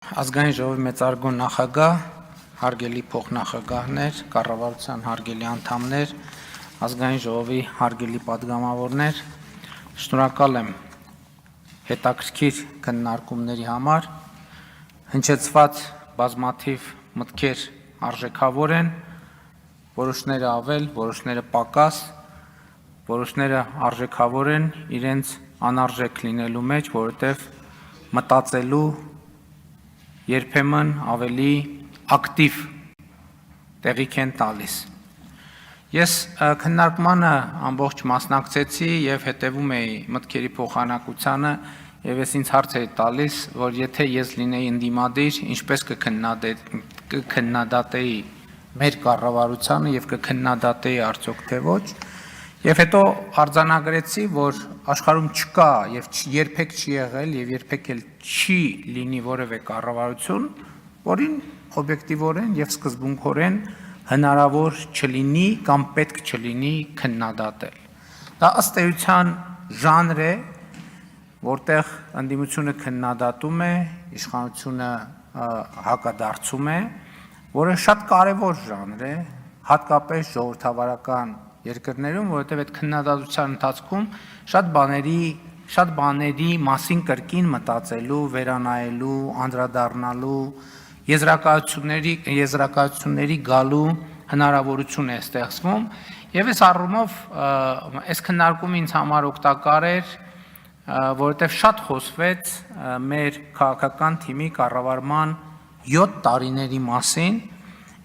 Ազգային ժողովի մեծարգո նախագահ, հարգելի փոխնախագահներ, կառավարության հարգելի անդամներ, ազգային ժողովի հարգելի падգամավորներ, շնորհակալ եմ հետաքրքիր քննարկումների համար, հնչեցված բազմաթիվ մտքեր արժեքավոր են, որոշները ավել, որոշները պակաս, որոշները արժեքավոր են իրենց անարժեք լինելու մեջ, որովհետև մտածելու երբեմն ավելի ակտիվ տեղիք են տալիս։ Ես քննարկմանը ամբողջ մասնակցեցի եւ հետևում էի մտքերի փոխանակությանը եւ ես ինձ հարց էի տալիս, որ եթե ես լինեի ընդդիմադիր, ինչպես կքննադատեի մեր կառավարությանը եւ կքննադատեի արդյոք թե ոչ, եւ հետո արձանագրեցի, որ աշխարհում չկա եւ երբեք չի եղել եւ երբեք էլ չի լինի որևէ կառավարություն, որին օբյեկտիվորեն եւ սկզբունքորեն հնարավոր չլինի կամ պետք չլինի քննադատել։ Դա ըստ էության ժանր է, որտեղ ընդդիմությունը քննադատում է, իշխանությունը հակադարձում է, որը շատ կարևոր ժանր է, հատկապես ժողովրդավարական երկրներում, որովհետև այդ քննադատության ընթացքում շատ բաների մասին կրկին մտածելու, վերանայելու, անդրադառնալու, եզրակացությունների գալու հնարավորություն է ստեղծվում, եւ այս առումով այս քննարկումը ինձ համար օգտակար էր, որովհետև շատ խոսվեց մեր քաղաքական թիմի կառավարման 7 տարիների մասին,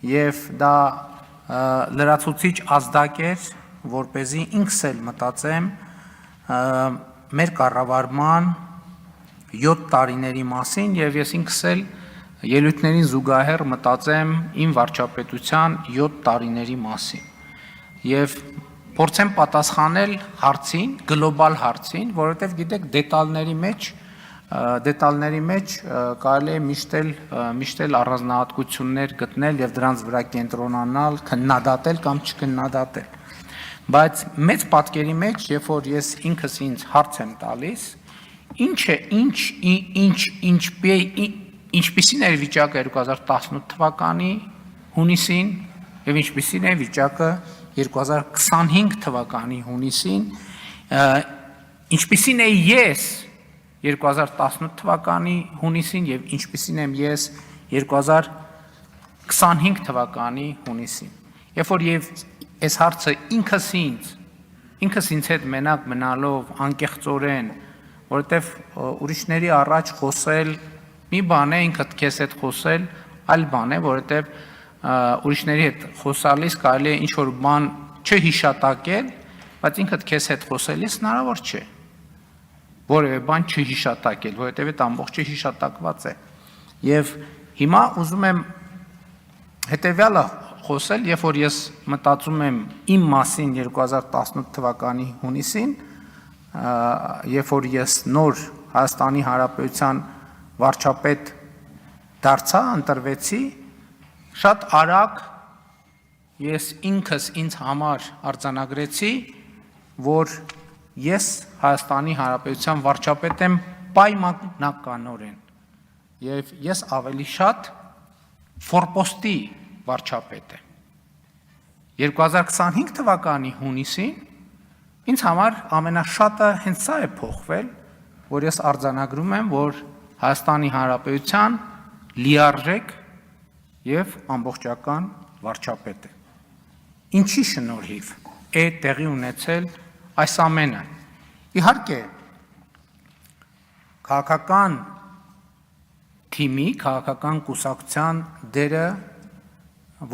եւ դա լրացուցիչ ազդակ էր, որպեսզի ինքս էլ մտածեմ մեր կառավարման 7 տարիների մասին եւ ես ինքս էլ ելույթներին զուգահեռ մտածեմ իմ վարչապետության 7 տարիների մասին եւ փորձեմ պատասխանել հարցին, գլոբալ հարցին, որովհետեւ գիտեք դետալների մեջ կարելի է միշտ էլ առանձնահատկություններ գտնել եւ դրանց վրա կենտրոնանալ, քննադատել կամ չքննադատել։ Բայց մեծ պատկերի մեջ, երբ որ ես ինքս ինձ հարց եմ տալիս, ինչպիսին էր վիճակը 2018 թվականի հունիսին եւ ինչպիսին է վիճակը 2025 թվականի հունիսին, ինչպիսին է ես 2018 թվականի հունիսին եւ ինչպիսին եմ ես 2025 թվականի հունիսին։ Երբ որ եւ այս հարցը ինքս ինձ հետ մենակ մնալով անկեղծորեն, որովհետեւ ուրիշների առաջ խոսել մի բան է, ինքդ քեզ հետ խոսել այլ բան է, որովհետեւ ուրիշների հետ խոսալիս կարելի է ինչ որ բան չհիշատակել, բայց ինքդ քեզ հետ խոսելիս հնարավոր չէ որևէ բան չհիշատակել, որովհետև այդ ամբողջը հիշատակված է։ Եվ հիմա ուզում եմ հետևյալը խոսել, երբ որ ես մտածում եմ իմ մասին 2018 թվականի հունիսին, երբ որ ես նոր Հայաստանի Հանրապետության վարչապետ դարձա, ընտրվեցի, շատ արագ ես ինքս ինձ համար արձանագրեցի, որ ես Հայաստանի Հանրապետության վարչապետ եմ պայմանականորեն եւ ես ավելի շատ ֆորպոստի վարչապետ եմ։ 2025 թվականի հունիսին ինձ համար ամենաշատը հենց սա է փոխվել, որ ես արձանագրում եմ, որ Հայաստանի Հանրապետության լիարժեք եւ ամբողջական վարչապետ է։ Ինչի շնորհիվ է տեղի ունեցել այս ամենը։ Իհարկե, քաղաքական թիմի, քաղաքական կուսակցության դերը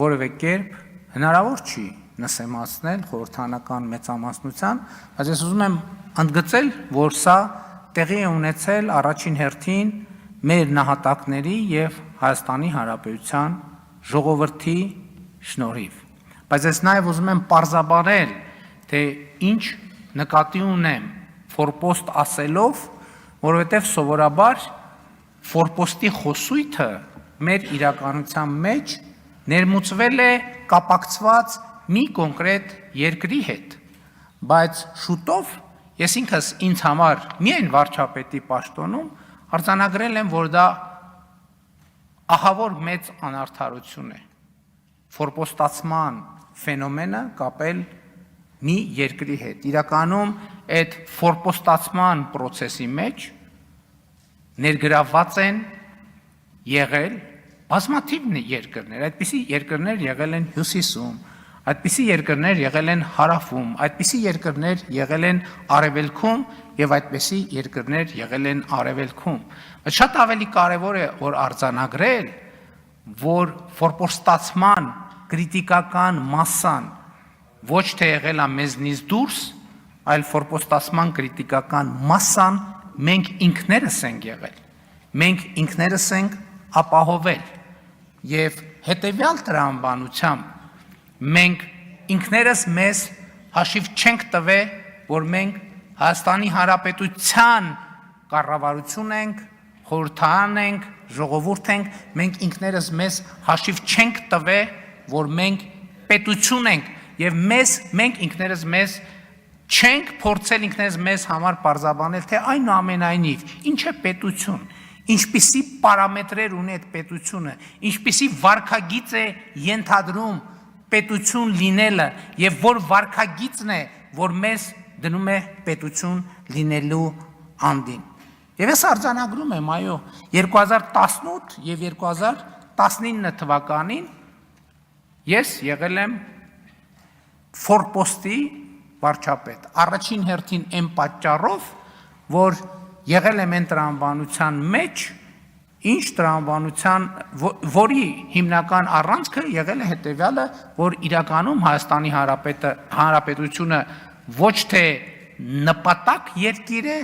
որևէ կերպ հնարավոր չի նսեմացնել խորհրդանական մեծամասնության, բայց ես ուզում եմ ընդգծել, որ սա տեղի է ունեցել առաջին հերթին մեր նահատակների եւ Հայաստանի Հանրապետության ժողովրդի շնորհիվ։ Բայց ես նաեւ ուզում եմ պարզաբանել, թե ինչ նկատի ունեմ ֆորպոստ ասելով, որովհետև սովորաբար ֆորպոստի խոսույթը մեր իրականության մեջ ներմուծվել է կապակցված մի կոնկրետ երկրի հետ, բայց շուտով ես ինքս ինձ համար միայն վարչապետի պաշտոնում արձանագրել եմ, որ դա ահավոր մեծ անարդարություն է ֆորպոստացման ֆենոմենը կապել մի երկրի հետ։ Իրականում այդ ֆորպոստացման process-ի մեջ ներգրավված են եղել բազմաթիվ երկրներ, այդպիսի երկրներ եղել են հյուսիսում, այդպիսի երկրներ եղել են հարավում, այդպիսի երկրներ եղել են արևելքում եւ այդպիսի երկրներ եղել են արևելքում։ Շատ ավելի կարևոր է որ արձանագրել, որ ֆորպոստացման կրիտիկական մասսան ոչ թե եղել է մեզնից դուրս, այլ ֆորպոստացման կրիտիկական մասսան մենք ինքներս ենք եղել, մենք ինքներս ենք ապահովել եւ հետեւյալ տրամաբանությամբ մենք ինքներս մեզ հաշիվ չենք տվել, որ մենք Հայաստանի Հանրապետության կառավարություն ենք, խորհրդարան ենք, ժողովուրդ ենք, մենք ինքներս մեզ հաշիվ չենք տվել, որ մենք պետություն ենք եւ մենք ինքներս մեզ չենք փորձել ինքներս մեզ համար պարզաբանել, թե այնուամենայնիվ ինչ է պետություն, ինչպիսի պարամետրեր ունի այդ պետությունը, ինչպիսի վարքագիծ է ենթադրում պետություն լինելը եւ որ վարքագիծն է, որ մեզ դնում է պետություն լինելու անդին։ Եվ ես արձանագրում եմ, այո, 2018 եւ 2019 թվականին ես եղել եմ ֆորպոստի վարչապետ։ Առաջին հերթին այն պատճառով, որ եղել եմ այն տրամաբանության մեջ, ինչ տրամաբանության, որի հիմնական առանցքը եղել է հետևյալը, որ իրականում Հայաստանի Հանրապետությունը ոչ թե նպատակ երկիր է,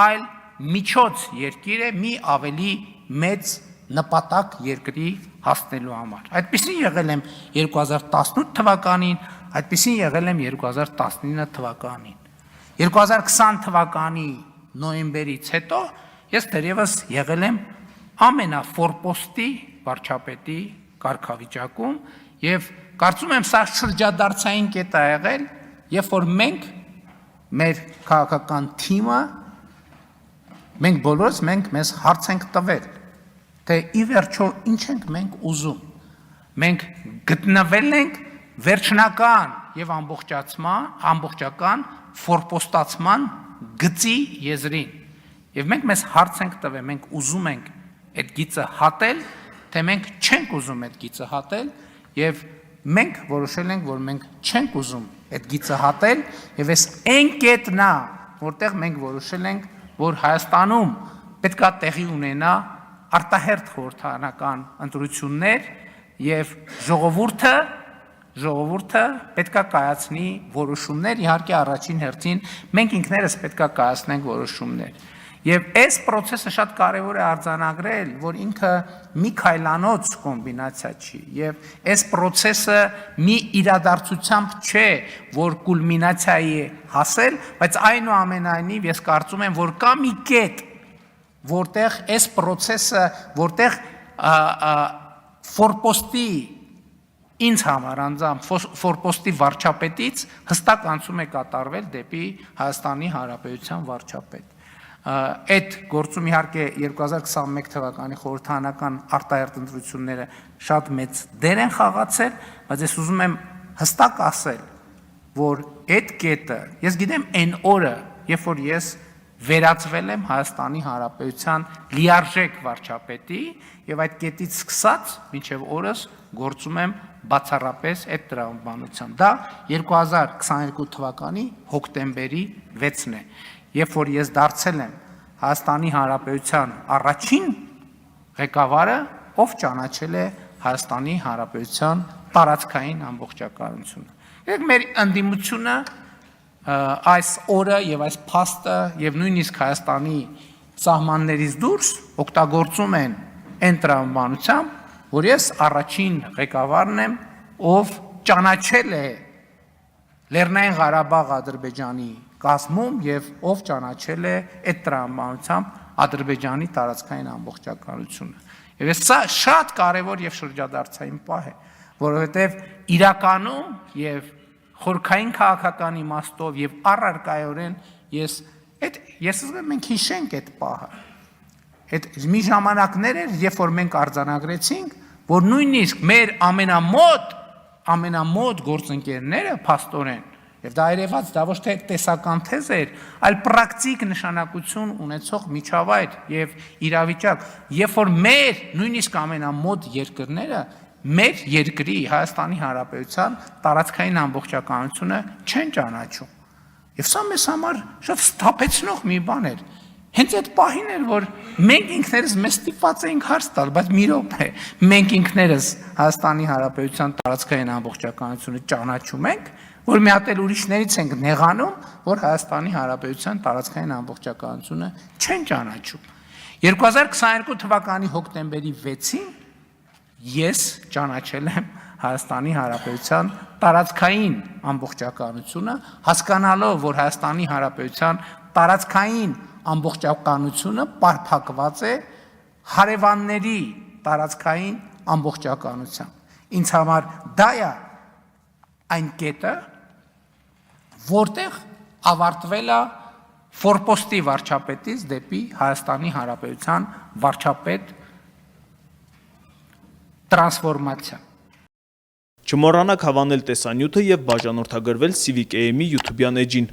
այլ միջոց երկիր է մի ավելի մեծ նպատակ երկրի հասնելու համար։ Այդպիսին եղել եմ 2018 թվականին, այդպիսին եղել եմ 2019 թվականին։ 2020 թվականի նոյեմբերից հետո ես դեռևս եղել եմ ամենաֆորպոստի վարչապետի կարգավիճակում եւ կարծում եմ սա շրջադարձային կետ է եղել, երբ որ մենք մեր քաղաքական թիմը մենք բոլորս մեզ հարց ենք տվել, թե ի վերջո ինչ ենք մենք ուզում։ Մենք գտնվել ենք վերջնական եւ ամբողջական ֆորպոստացման գծի եզրին։ Եվ մենք մեզ հարց ենք տվել, մենք ուզում ենք այդ գիծը հատել, թե մենք չենք ուզում այդ գիծը հատել, եւ մենք որոշել ենք, որ մենք չենք ուզում այդ գիծը հատել, եւ այս այն կետն է, որտեղ մենք որոշել ենք, որ Հայաստանում պետքա տեղի ունենա արտահերթ խորհրդարանական ընտրություններ եւ ժողովուրդը պետքա կայացնի որոշումներ, իհարկե առաջին հերթին մենք ինքներս պետքա կայացնենք որոշումներ։ Եվ այս process-ը շատ կարևոր է արձանագրել, որ ինքը մի քայլանոց կոմբինացիա չի, եւ այս process-ը մի իրադարձությամբ չէ, որ կուլմինացիայի է հասել, բայց այնուամենայնիվ ես կարծում եմ, որ կա մի կետ, որտեղ այս process-ը, որտեղ ֆորպոստի ինձ համար անձամբ ֆորպոստի վարչապետից հստակ անցում է կատարվել դեպի Հայաստանի Հանրապետության վարչապետ։ Այդ գործում իհարկե 2021 թվականի խորհրդարանական արտահերթ ընտրությունները շատ մեծ դեր են խաղացել, բայց ես ուզում եմ հստակ ասել, որ այդ կետը, ես գիտեմ այն օրը, երբ որ ես վերածվել եմ Հայաստանի Հանրապետության լիարժեք վարչապետի եւ այդ կետից սկսած մինչեւ օրս գործում եմ բացառապես այդ տրամաբանությամբ։ Դա 2022 թվականի հոկտեմբերի 6-ն է, երբ որ ես դարձել եմ Հայաստանի Հանրապետության առաջին ղեկավարը, ով ճանաչել է Հայաստանի Հանրապետության տարածքային ամբողջականությունը։ Եվ մեր ընդդիմությունը այս օրը եւ այս փաստը եւ նույնիսկ Հայաստանի սահմաններից դուրս օգտագործում են այն տրամաբանությամբ, որ ես առաջին ղեկավարն եմ, ով ճանաչել է Լեռնային Ղարաբաղ Ադրբեջանի կազմում եւ ով ճանաչել է այդ տրամաբանությամբ Ադրբեջանի տարածքային ամբողջականությունը։ Եվ սա շատ կարեւոր եւ շրջադարձային պահ է, որովհետեւ իրականում եւ խորքային քաղաքական իմաստով եւ առարկայորեն ես ասում եմ մենք հիշենք այդ պահը։ Այդ մի ժամանակներ էր, երբ որ մենք արձանագրեցինք, որ նույնիսկ մեր ամենամոտ գործընկերները փաստորեն, եւ դա երևաց, դա ոչ թե տեսական թեզ էր, այլ պրակտիկ նշանակություն ունեցող միջավայր եւ իրավիճակ, երբ որ մեր նույնիսկ ամենամոտ երկրները մեր երկրի Հայաստանի Հանրապետության տարածքային ամբողջականությունը չեն ճանաչում։ Եվ սա մեզ համար շատ սթափեցնող մի բան էր։ Հենց այդ պահին էր, որ մենք ինքներս մեզ ստիպված էինք հարց տալ, բայց մի րոպե, մենք ինքներս Հայաստանի Հանրապետության տարածքային ամբողջականությունը ճանաչում ենք, որ մի հատ էլ ուրիշներից ենք նեղանում, որ Հայաստանի Հանրապետության տարածքային ամբողջականությունը չեն ճանաչում։ 2022 թվականի հոկտեմբերի 6-ին ես ճանաչել եմ Հայաստանի Հանրապետության տարածքային ամբողջականությունը, հասկանալով, որ Հայաստանի Հանրապետության տարածքային ամբողջականությունը պարփակված է հարևանների տարածքային ամբողջականությամբ։ Ինձ համար դա է այն կետը, որտեղ ավարտվել է ֆորպոստի վարչապետից դեպի Հայաստանի Հանրապետության վարչապետ տրանսֆորմացիա։ Չմոռանաք հավանել տեսանյութը և բաժանորդագրվել Civic AM-ի YouTube-յան էջին։